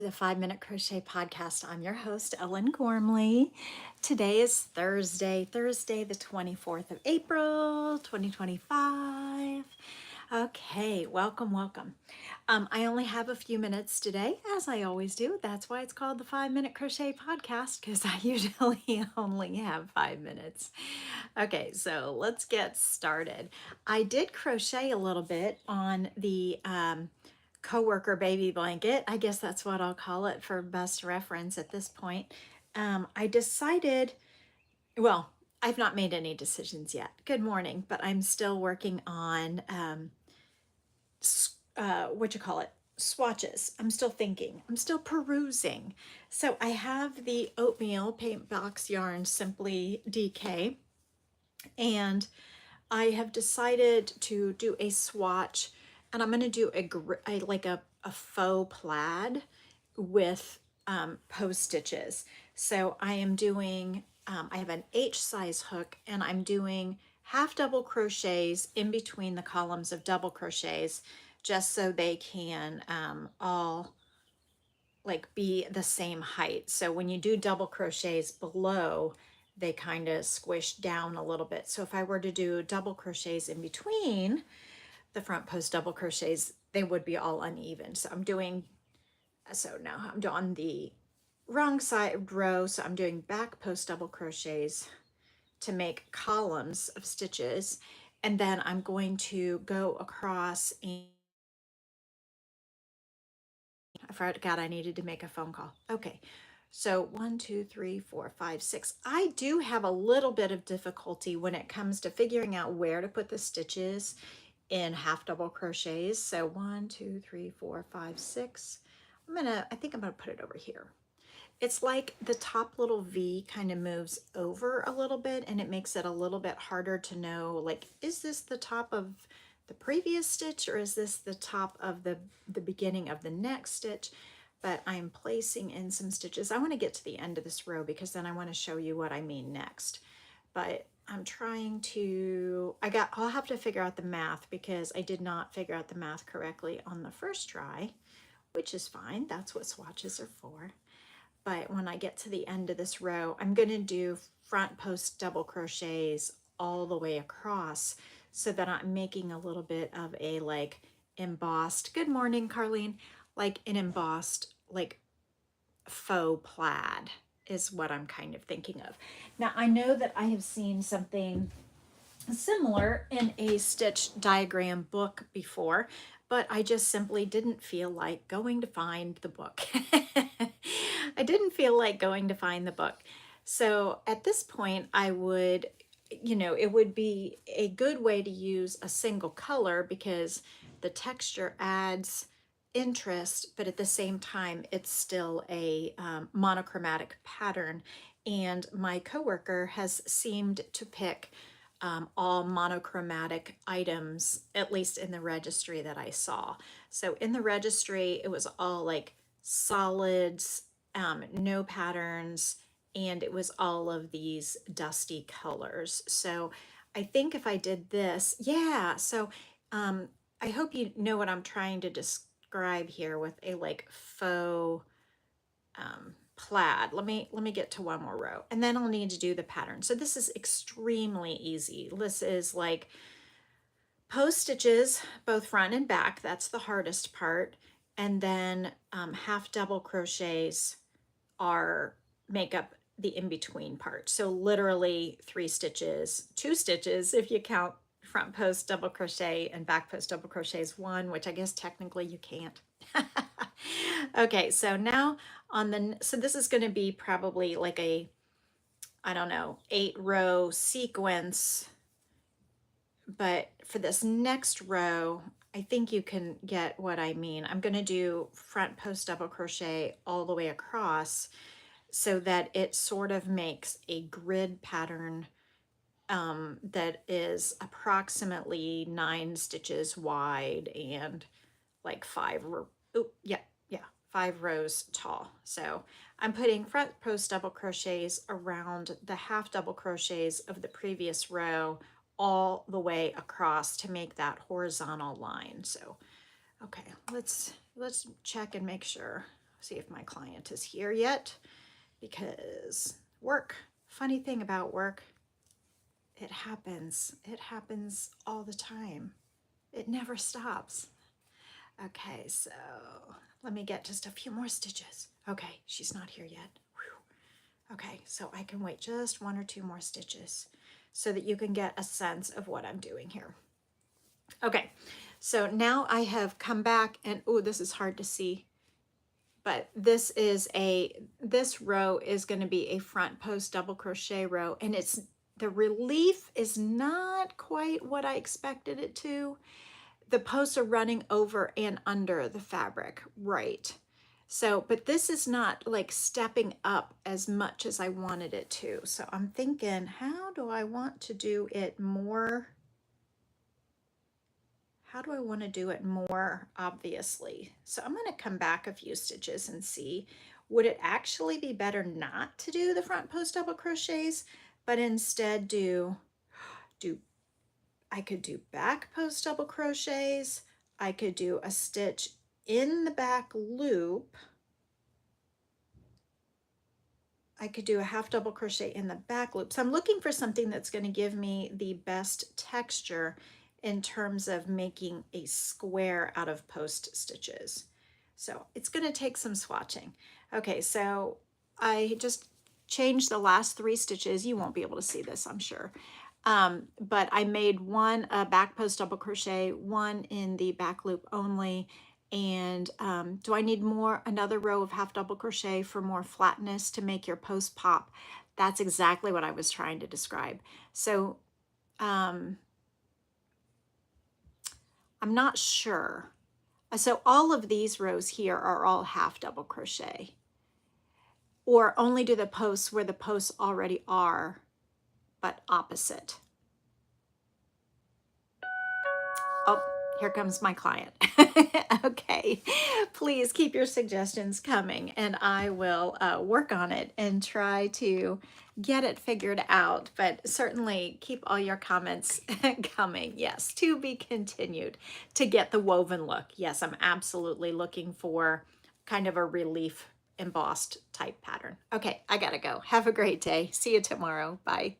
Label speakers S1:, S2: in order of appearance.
S1: The 5 Minute Crochet Podcast. I'm your host, Ellen Gormley. Today is Thursday, the 24th of April, 2025. Okay, welcome. I only have a few minutes today, as I always do. That's why it's called the 5 Minute Crochet Podcast, because I usually only have 5 minutes. Okay, so let's get started. I did crochet a little bit on the coworker baby blanket. I guess that's what I'll call it for best reference at this point. I decided, well, I've not made any decisions yet. Good morning, but I'm still working on what you call it, swatches. I'm still thinking. I'm still perusing. So I have the oatmeal paint box yarn Simply DK, and I have decided to do a swatch, and I'm going to do a faux plaid with post stitches. So I am doing, I have an H size hook, and I'm doing half double crochets in between the columns of double crochets, just so they can all like be the same height. So when you do double crochets below, they kind of squish down a little bit. So if I were to do double crochets in between the front post double crochets, they would be all uneven. So now I'm on the wrong side row. So I'm doing back post double crochets to make columns of stitches. And then I'm going to go across, and I forgot I needed to make a phone call. Okay. So 1, 2, 3, 4, 5, 6. I do have a little bit of difficulty when it comes to figuring out where to put the stitches in half double crochets. So 1, 2, 3, 4, 5, 6. I think I'm gonna put it over here. It's like the top little V kind of moves over a little bit, and it makes it a little bit harder to know, like, is this the top of the previous stitch, or is this the top of the beginning of the next stitch? But I'm placing in some stitches. I want to get to the end of this row because then I want to show you what I mean next. But I'm trying to, I'll have to figure out the math because I did not figure out the math correctly on the first try, which is fine. That's what swatches are for. But when I get to the end of this row, I'm going to do front post double crochets all the way across so that I'm making a little bit of a like embossed, good morning, Carlene, like an embossed, like faux plaid is what I'm kind of thinking of. Now, I know that I have seen something similar in a stitch diagram book before, but I just simply didn't feel like going to find the book. I didn't feel like going to find the book. So at this point, I would, it would be a good way to use a single color because the texture adds interest, but at the same time, it's still a monochromatic pattern. And my coworker has seemed to pick all monochromatic items, at least in the registry that I saw. So in the registry, it was all like solids, no patterns, and it was all of these dusty colors. So I think if I did this, yeah, so I hope you know what I'm trying to describe here with a like faux plaid. Let me get to one more row, and then I'll need to do the pattern. So this is extremely easy. This is like post stitches, both front and back. That's the hardest part. And then half double crochets make up the in-between part. So literally 3 stitches, 2 stitches if you count front post double crochet and back post double crochet is 1, which I guess technically you can't. Okay, so now so this is going to be probably like a, I don't know, 8-row sequence. But for this next row, I think you can get what I mean. I'm going to do front post double crochet all the way across so that it sort of makes a grid pattern that is approximately 9 stitches wide and like 5 rows tall. So I'm putting front post double crochets around the half double crochets of the previous row all the way across to make that horizontal line. So okay, let's check and make sure. see if my client is here yet, because work, funny thing about work, it happens all the time. It never stops. Okay, so let me get just a few more stitches. Okay, she's not here yet. Whew. Okay, so I can wait just 1 or 2 more stitches so that you can get a sense of what I'm doing here. Okay, so now I have come back and, oh, this is hard to see, but this row is going to be a front post double crochet row, and the relief is not quite what I expected it to. The posts are running over and under the fabric, right? So, but this is not like stepping up as much as I wanted it to. So I'm thinking, how do I want to do it more? How do I want to do it more obviously? So I'm going to come back a few stitches and see, would it actually be better not to do the front post double crochets, but instead I could do back post double crochets. I could do a stitch in the back loop. I could do a half double crochet in the back loop. So I'm looking for something that's going to give me the best texture in terms of making a square out of post stitches. So it's going to take some swatching. Okay, so I just changed the last 3 stitches. You won't be able to see this, I'm sure. But I made one back post double crochet, one in the back loop only. And do I need another row of half double crochet for more flatness to make your post pop? That's exactly what I was trying to describe. So I'm not sure. So all of these rows here are all half double crochet, or only do the posts where the posts already are, but opposite. Oh, here comes my client. Okay, please keep your suggestions coming, and I will work on it and try to get it figured out, but certainly keep all your comments coming. Yes, to be continued to get the woven look. Yes, I'm absolutely looking for kind of a relief embossed type pattern. Okay, I gotta go. Have a great day. See you tomorrow. Bye.